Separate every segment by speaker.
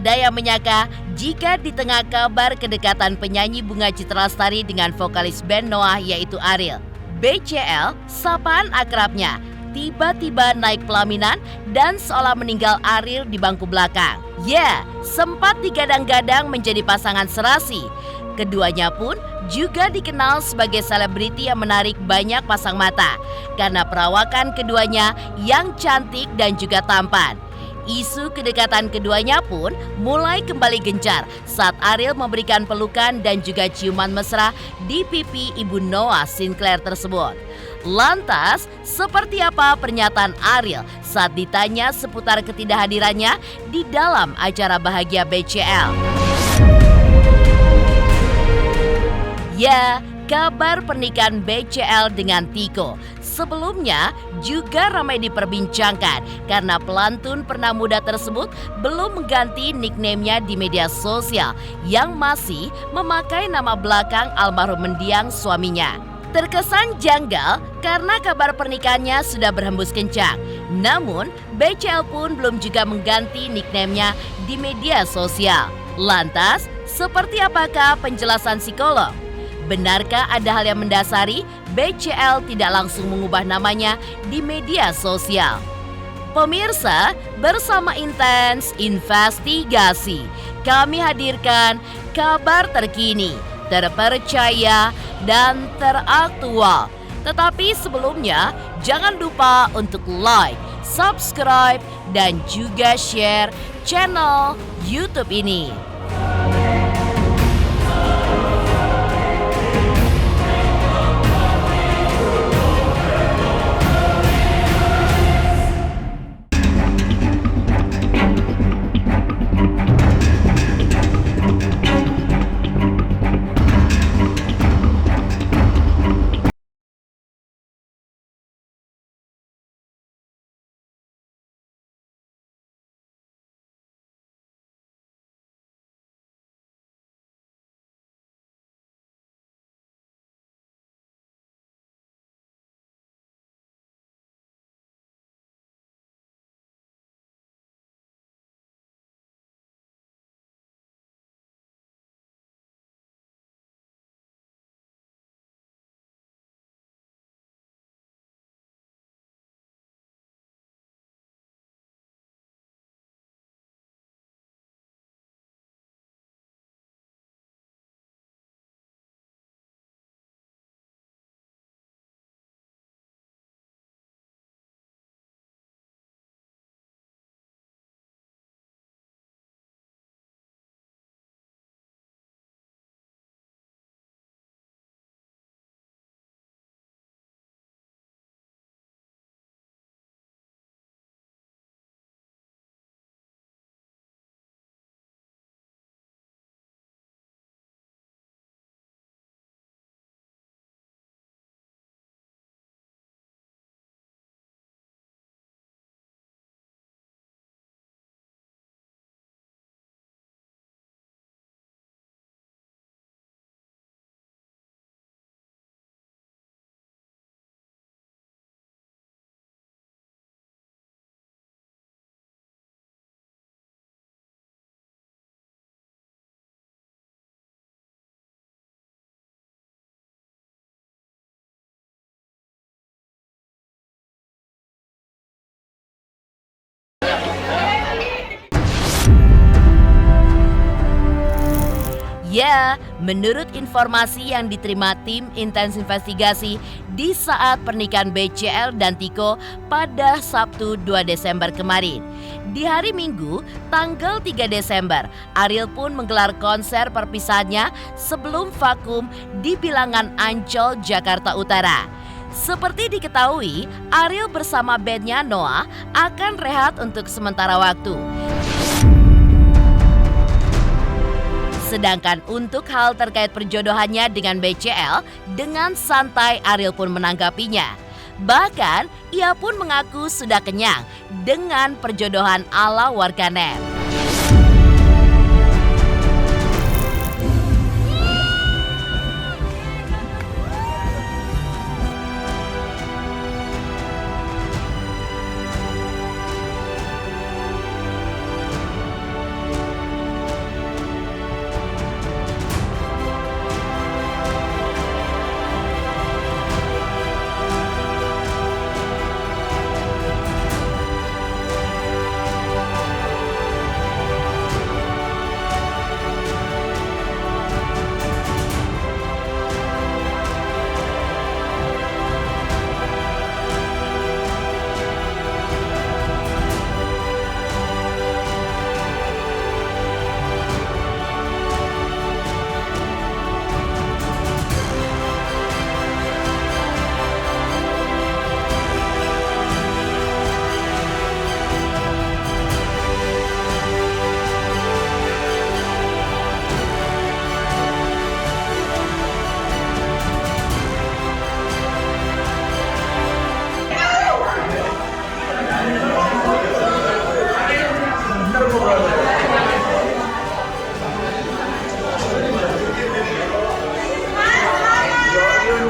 Speaker 1: ada yang menyangka jika di tengah kabar kedekatan penyanyi Bunga Citra Lestari dengan vokalis band Noah yaitu Ariel, BCL, sapaan akrabnya, tiba-tiba naik pelaminan dan seolah meninggal Ariel di bangku belakang. Ya, sempat digadang-gadang menjadi pasangan serasi. Keduanya pun juga dikenal sebagai selebriti yang menarik banyak pasang mata karena perawakan keduanya yang cantik dan juga tampan. Isu kedekatan keduanya pun mulai kembali gencar saat Ariel memberikan pelukan dan juga ciuman mesra di pipi ibu Noah Sinclair tersebut. Lantas, seperti apa pernyataan Ariel saat ditanya seputar ketidakhadirannya di dalam acara Bahagia BCL? Ya, kabar pernikahan BCL dengan Tycho sebelumnya juga ramai diperbincangkan karena pelantun pernah muda tersebut belum mengganti nickname-nya di media sosial yang masih memakai nama belakang almarhum mendiang suaminya. Terkesan janggal karena kabar pernikahannya sudah berhembus kencang. Namun, BCL pun belum juga mengganti nickname-nya di media sosial. Lantas, seperti apakah penjelasan psikolog? Benarkah ada hal yang mendasari BCL tidak langsung mengubah namanya di media sosial? Pemirsa, bersama Intens Investigasi, kami hadirkan kabar terkini, terpercaya, dan teraktual. Tetapi sebelumnya, jangan lupa untuk like, subscribe, dan juga share channel YouTube ini. Ya, menurut informasi yang diterima tim Intens Investigasi di saat pernikahan BCL dan Tycho pada Sabtu 2 Desember kemarin. Di hari Minggu, tanggal 3 Desember, Ariel pun menggelar konser perpisahannya sebelum vakum di Bilangan Ancol, Jakarta Utara. Seperti diketahui, Ariel bersama bandnya Noah akan rehat untuk sementara waktu. Sedangkan untuk hal terkait perjodohannya dengan BCL, dengan santai Ariel pun menanggapinya. Bahkan, ia pun mengaku sudah kenyang dengan perjodohan ala warganet.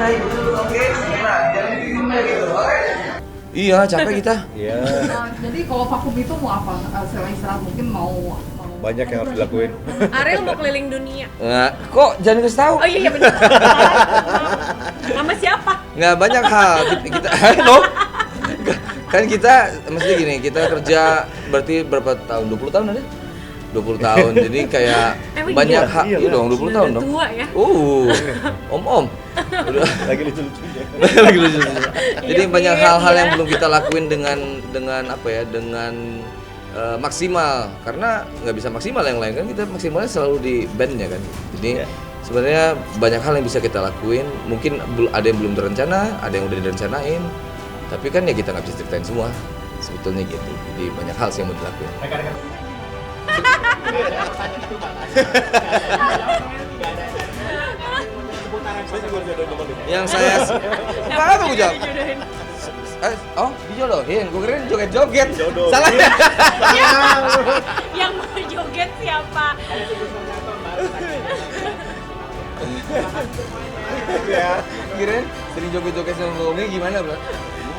Speaker 2: naik dulu, oke? Nah, jangan ditiupnya gitu, oke? Iya, capek kita. Iya.
Speaker 3: Jadi kalau vakum itu mau apa? Selain istirahat mungkin mau
Speaker 4: banyak yang harus dilakuin.
Speaker 5: Ariel mau keliling dunia.
Speaker 2: Kok jangan kasih tahu?
Speaker 5: Oh iya benar. Sama siapa?
Speaker 2: Nggak banyak hal kita no. Kan kita maksudnya gini, kita kerja berarti berapa tahun? 20 tahun ada? 20 tahun. Jadi kayak banyak hal. Iya dong, 20 tahun dong.
Speaker 5: Tua ya.
Speaker 2: Om.
Speaker 4: Lagi lucu-lucunya.
Speaker 2: Lagi lucu-lucunya. Jadi banyak hal-hal yang belum kita lakuin dengan apa ya? Dengan maksimal, karena nggak bisa maksimal yang lain kan, kita maksimalnya selalu di bandnya kan. Jadi sebenarnya banyak hal yang bisa kita lakuin, mungkin ada yang belum terencana, ada yang udah direncanain, tapi kan ya kita nggak bisa ceritain semua sebetulnya gitu. Jadi banyak hal sih yang mau dilakuin. Yang saya apa gue jawab? Dijodohin, gue keren joget-joget. Salah ya?
Speaker 5: Yang mau joget siapa?
Speaker 2: Ya, kirain sering joget-joget sama Bohongnya gimana, Bro?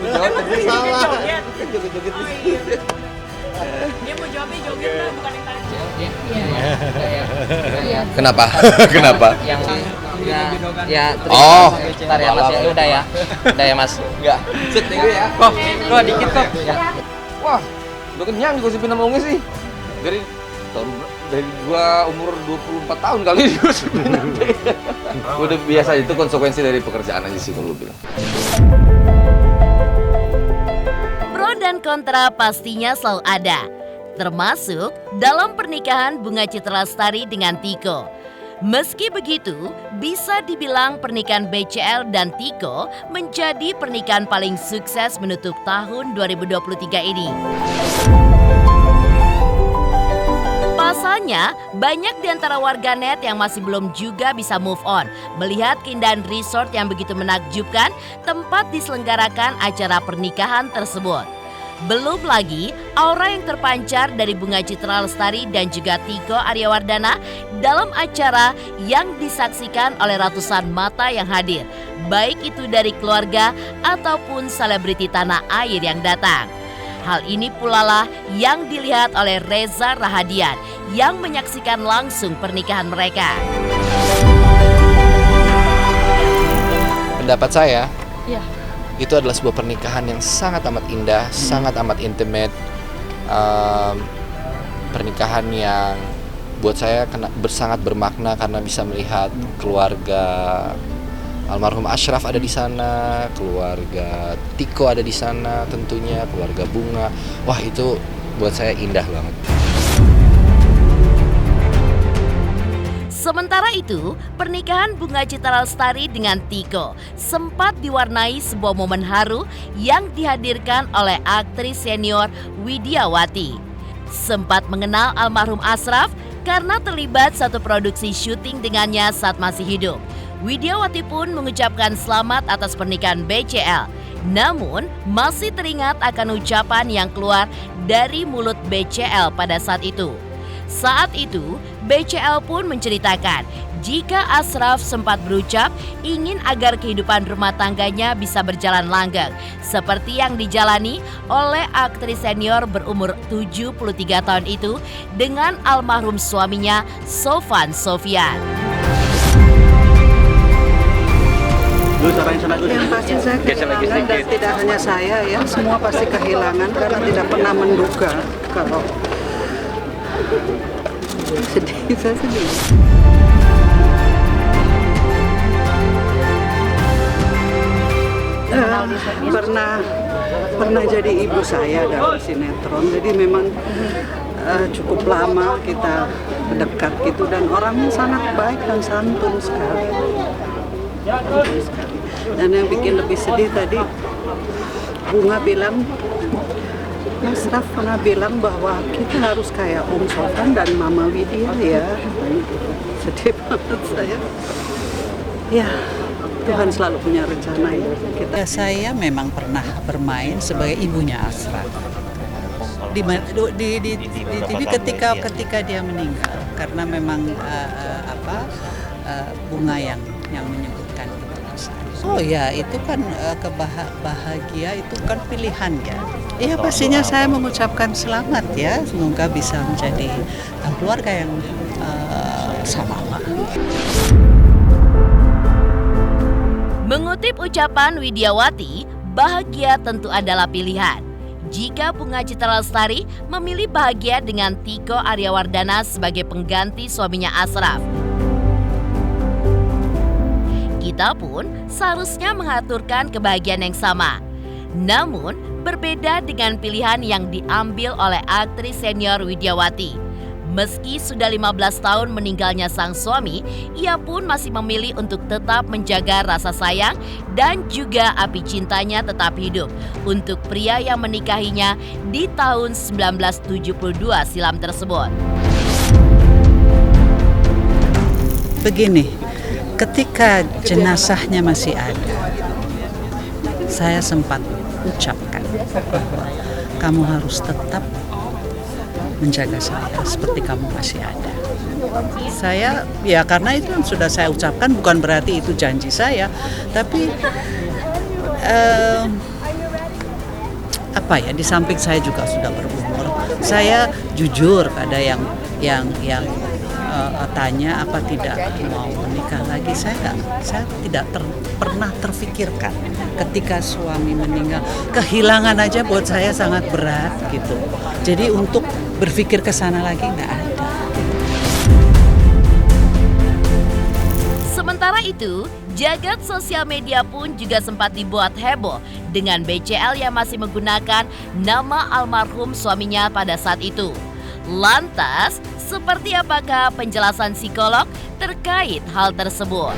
Speaker 2: Gue jawab tadi salah. Joget-joget.
Speaker 5: Dia mau jawabnya joget lah, bukan yang tadi.
Speaker 2: Kenapa? Kenapa?
Speaker 6: Bentar ya Mas, udah ya Mas.
Speaker 2: Enggak. Set gue ya.
Speaker 6: Kok dikit kok.
Speaker 2: Wah, udah kenyang digosipin sama Unge sih. Dari gua umur 24 tahun kali ini. Udah biasa, itu konsekuensi dari pekerjaan aja sih kalau lu bilang.
Speaker 1: Pro dan kontra pastinya selalu ada, termasuk dalam pernikahan Bunga Citra Lestari dengan Tiko. Meski begitu, bisa dibilang pernikahan BCL dan Tiko menjadi pernikahan paling sukses menutup tahun 2023 ini. Pasalnya, banyak di antara warganet yang masih belum juga bisa move on melihat keindahan resort yang begitu menakjubkan tempat diselenggarakan acara pernikahan tersebut. Belum lagi aura yang terpancar dari Bunga Citra Lestari dan juga Tiko Aryawardana dalam acara yang disaksikan oleh ratusan mata yang hadir, baik itu dari keluarga ataupun selebriti tanah air yang datang. Hal ini pula lah yang dilihat oleh Reza Rahadian yang menyaksikan langsung pernikahan mereka.
Speaker 7: Pendapat saya, itu adalah sebuah pernikahan yang sangat amat indah, sangat amat intimate. Pernikahan yang buat saya sangat bermakna karena bisa melihat keluarga almarhum Ashraf ada di sana, keluarga Tiko ada di sana, tentunya keluarga Bunga. Wah, itu buat saya indah banget.
Speaker 1: Sementara itu, pernikahan Bunga Citra Lestari dengan Tiko sempat diwarnai sebuah momen haru yang dihadirkan oleh aktris senior Widiawati. Sempat mengenal almarhum Ashraf karena terlibat satu produksi syuting dengannya saat masih hidup. Widiawati pun mengucapkan selamat atas pernikahan BCL. Namun, masih teringat akan ucapan yang keluar dari mulut BCL pada saat itu. Saat itu, BCL pun menceritakan jika Ashraf sempat berucap ingin agar kehidupan rumah tangganya bisa berjalan langgeng seperti yang dijalani oleh aktris senior berumur 73 tahun itu dengan almarhum suaminya Sofan Sofyan.
Speaker 3: Yang pasti saya kehilangan, dan tidak hanya saya ya, semua pasti kehilangan karena tidak pernah menduga kalau sedih, saya sedih. Pernah jadi ibu saya dalam sinetron, jadi memang cukup lama kita dekat gitu, dan orangnya sangat baik dan santun sekali. Dan yang bikin lebih sedih tadi, Bunga bilang, Mas Raf pernah bilang bahwa kita harus kayak Om Sofan dan Mama Widya ya. Sedih banget saya. Ya, Tuhan selalu punya rencana ya.
Speaker 8: Saya memang pernah bermain sebagai ibunya Ashraf di TV ketika dia meninggal, karena memang Bunga yang menyebutkan itu ke saya. Oh ya, itu kan bahagia itu kan pilihan ya. Iya pastinya saya mengucapkan selamat ya, semoga bisa menjadi keluarga yang sama.
Speaker 1: Mengutip ucapan Widiawati, bahagia tentu adalah pilihan. Jika Bunga Citra Lestari memilih bahagia dengan Tiko Aryawardana sebagai pengganti suaminya Ashraf, kita pun seharusnya mengaturkan kebahagiaan yang sama. Namun, berbeda dengan pilihan yang diambil oleh aktris senior Widiawati. Meski sudah 15 tahun meninggalnya sang suami, ia pun masih memilih untuk tetap menjaga rasa sayang dan juga api cintanya tetap hidup untuk pria yang menikahinya di tahun 1972 silam tersebut.
Speaker 8: Begini, ketika jenazahnya masih ada, saya sempat ucapkan bahwa kamu harus tetap menjaga saya seperti kamu masih ada. Saya ya karena itu sudah saya ucapkan, bukan berarti itu janji saya, tapi di samping saya juga sudah berumur, saya jujur ada yang tanya apa tidak mau menikah lagi. Saya tidak pernah terfikirkan ketika suami meninggal. Kehilangan aja buat saya sangat berat gitu. Jadi untuk berpikir ke sana lagi nggak ada.
Speaker 1: Sementara itu, jagat sosial media pun juga sempat dibuat heboh dengan BCL yang masih menggunakan nama almarhum suaminya pada saat itu. Lantas, seperti apakah penjelasan psikolog terkait hal tersebut?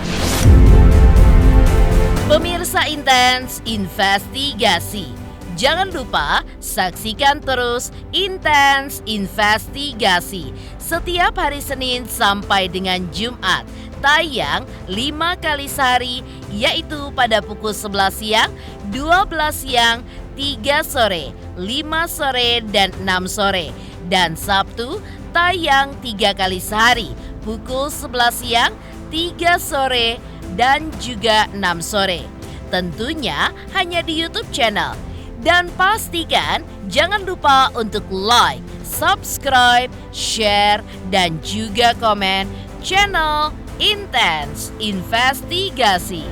Speaker 1: Pemirsa Intens Investigasi, jangan lupa saksikan terus Intens Investigasi setiap hari Senin sampai dengan Jumat. Tayang 5 kali sehari, yaitu pada pukul 11 siang, 12 siang, 3 sore, 5 sore, dan 6 sore. Dan Sabtu tayang 3 kali sehari, pukul 11 siang, 3 sore, dan juga 6 sore. Tentunya hanya di YouTube channel. Dan pastikan jangan lupa untuk like, subscribe, share, dan juga komen channel Intens Investigasi.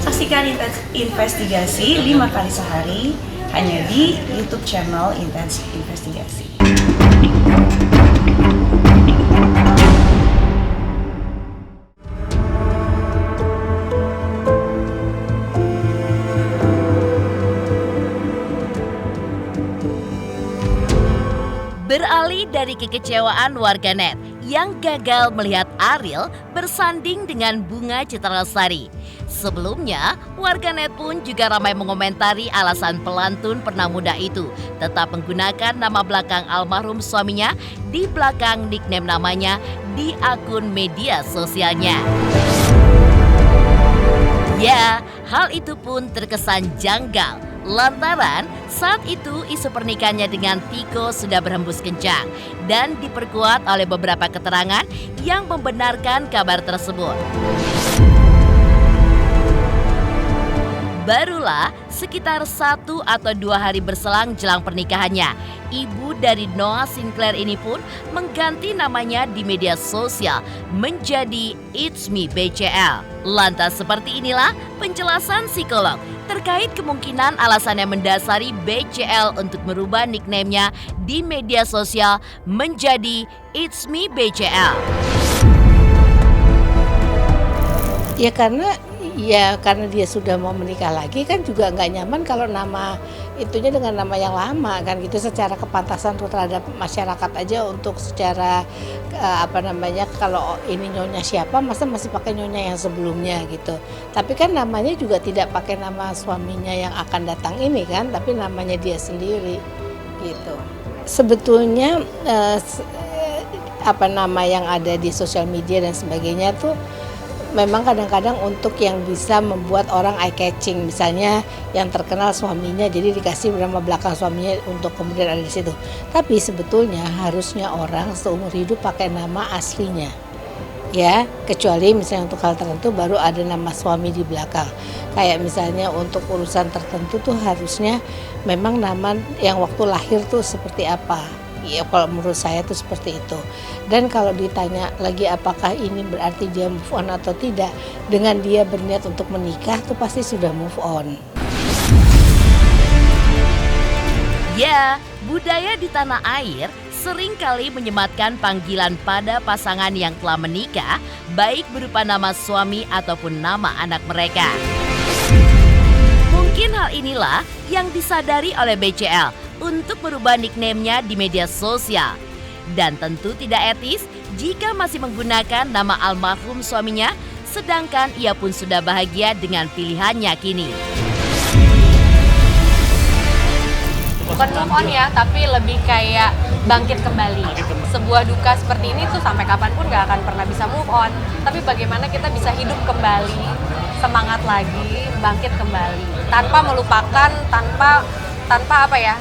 Speaker 9: Saksikan Intens Investigasi 5 kali sehari hanya di YouTube channel Intens Investigasi.
Speaker 1: Beralih dari kekecewaan warganet yang gagal melihat Ariel bersanding dengan Bunga Citra Lestari. Sebelumnya, warganet pun juga ramai mengomentari alasan pelantun pernah muda itu tetap menggunakan nama belakang almarhum suaminya di belakang nickname namanya di akun media sosialnya. Ya, hal itu pun terkesan janggal lantaran saat itu isu pernikahannya dengan Tiko sudah berhembus kencang dan diperkuat oleh beberapa keterangan yang membenarkan kabar tersebut. Barulah sekitar 1 atau 2 hari berselang jelang pernikahannya, ibu dari Noah Sinclair ini pun mengganti namanya di media sosial menjadi It's Me BCL. Lantas seperti inilah penjelasan psikolog terkait kemungkinan alasan yang mendasari BCL untuk merubah nickname-nya di media sosial menjadi It's Me BCL.
Speaker 10: Ya karena dia sudah mau menikah lagi kan juga nggak nyaman kalau nama itunya dengan nama yang lama kan gitu, secara kepantasan terhadap masyarakat aja untuk secara kalau ini nyonya siapa masa masih pakai nyonya yang sebelumnya gitu. Tapi kan namanya juga tidak pakai nama suaminya yang akan datang ini kan, tapi namanya dia sendiri gitu. Sebetulnya nama yang ada di sosial media dan sebagainya tuh memang kadang-kadang untuk yang bisa membuat orang eye catching, misalnya yang terkenal suaminya jadi dikasih nama belakang suaminya untuk kemudian ada di situ. Tapi sebetulnya harusnya orang seumur hidup pakai nama aslinya. Ya, kecuali misalnya untuk hal tertentu baru ada nama suami di belakang. Kayak misalnya untuk urusan tertentu tuh harusnya memang nama yang waktu lahir tuh seperti apa. Ya, kalau menurut saya tuh seperti itu. Dan kalau ditanya lagi apakah ini berarti dia move on atau tidak, dengan dia berniat untuk menikah tuh pasti sudah move on.
Speaker 1: Ya, budaya di tanah air seringkali menyematkan panggilan pada pasangan yang telah menikah, baik berupa nama suami ataupun nama anak mereka. Mungkin hal inilah yang disadari oleh BCL untuk merubah nickname-nya di media sosial. Dan tentu tidak etis jika masih menggunakan nama almarhum suaminya, sedangkan ia pun sudah bahagia dengan pilihannya kini.
Speaker 5: Bukan move on ya, tapi lebih kayak bangkit kembali. Sebuah duka seperti ini tuh sampai kapanpun gak akan pernah bisa move on. Tapi bagaimana kita bisa hidup kembali, semangat lagi, bangkit kembali. Tanpa melupakan, tanpa apa ya,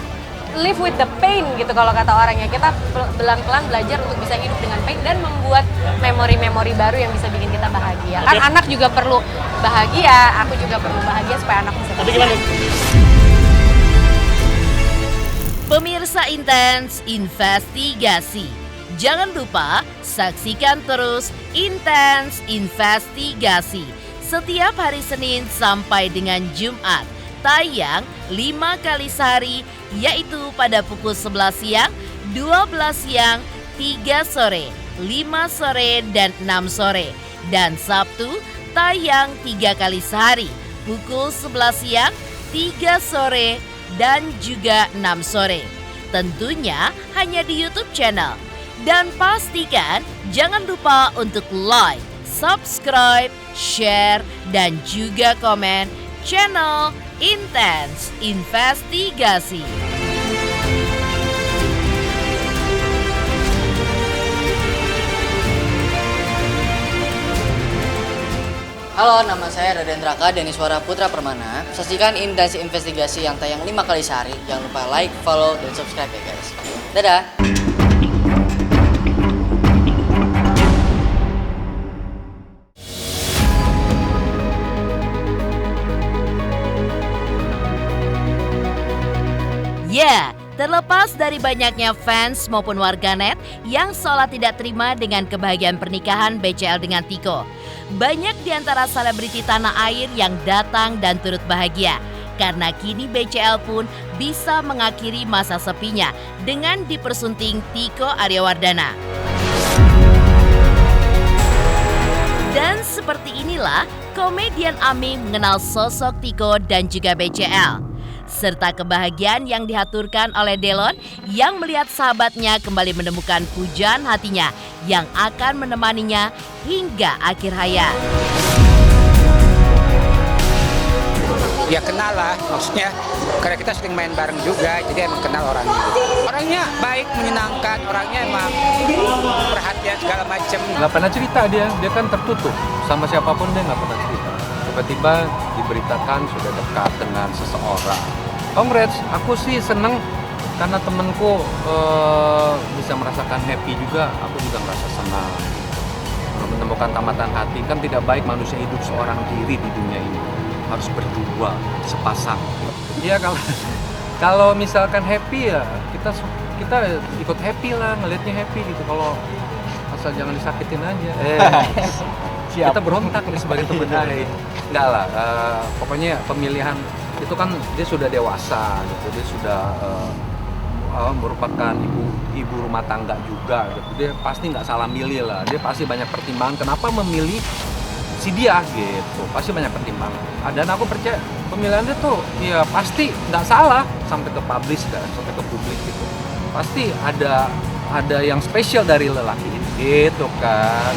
Speaker 5: live with the pain gitu kalau kata orangnya. Kita pelan-pelan belajar untuk bisa hidup dengan pain dan membuat memori-memori baru yang bisa bikin kita bahagia. Kan anak juga perlu bahagia, aku juga perlu bahagia supaya anak bisa bahagia.
Speaker 1: Pemirsa Intens Investigasi, jangan lupa saksikan terus Intens Investigasi setiap hari Senin sampai dengan Jumat. Tayang 5 kali sehari, yaitu pada pukul 11 siang, 12 siang, 3 sore, 5 sore, dan 6 sore. Dan Sabtu tayang 3 kali sehari, pukul 11 siang, 3 sore, dan juga 6 sore. Tentunya hanya di YouTube channel. Dan pastikan jangan lupa untuk like, subscribe, share, dan juga komen channel Intens Investigasi.
Speaker 6: Halo, nama saya Raden Raka Deniswara Putra Permana. Saksikan Intens Investigasi yang tayang 5 kali sehari. Jangan lupa like, follow, dan subscribe ya guys. Dadah!
Speaker 1: Ya, terlepas dari banyaknya fans maupun warganet yang seolah tidak terima dengan kebahagiaan pernikahan BCL dengan Tiko, banyak di antara selebriti tanah air yang datang dan turut bahagia. Karena kini BCL pun bisa mengakhiri masa sepinya dengan dipersunting Tiko Aryawardana. Dan seperti inilah komedian Ami mengenal sosok Tiko dan juga BCL. Serta kebahagiaan yang dihaturkan oleh Delon yang melihat sahabatnya kembali menemukan pujaan hatinya yang akan menemaninya hingga akhir hayat.
Speaker 11: Ya kenal lah, maksudnya karena kita sering main bareng juga, jadi emang kenal orangnya. Orangnya baik, menyenangkan, orangnya emang perhatian segala macam.
Speaker 12: Nggak pernah cerita dia kan tertutup. Sama siapapun dia nggak pernah cerita. Tiba-tiba diberitakan sudah dekat dengan seseorang. Congrats, aku sih seneng karena temenku bisa merasakan happy juga, aku juga merasa senang. Menemukan tamatan hati, kan tidak baik manusia hidup seorang diri di dunia ini. Harus berdua, sepasang. Iya, kalau misalkan happy ya kita ikut happy lah, ngelihatnya happy gitu. Kalau asal jangan disakitin aja. Kita berontak nih sebagai teman. Enggak lah, pokoknya pemilihan itu kan dia sudah dewasa gitu, dia sudah merupakan ibu rumah tangga juga gitu. Dia pasti nggak salah milih lah, dia pasti banyak pertimbangan kenapa memilih si dia gitu, pasti banyak pertimbangan. Dan aku percaya pemilihan dia tuh ya pasti nggak salah sampai ke publish dan sampai ke publik gitu. Pasti ada yang spesial dari lelaki ini gitu kan.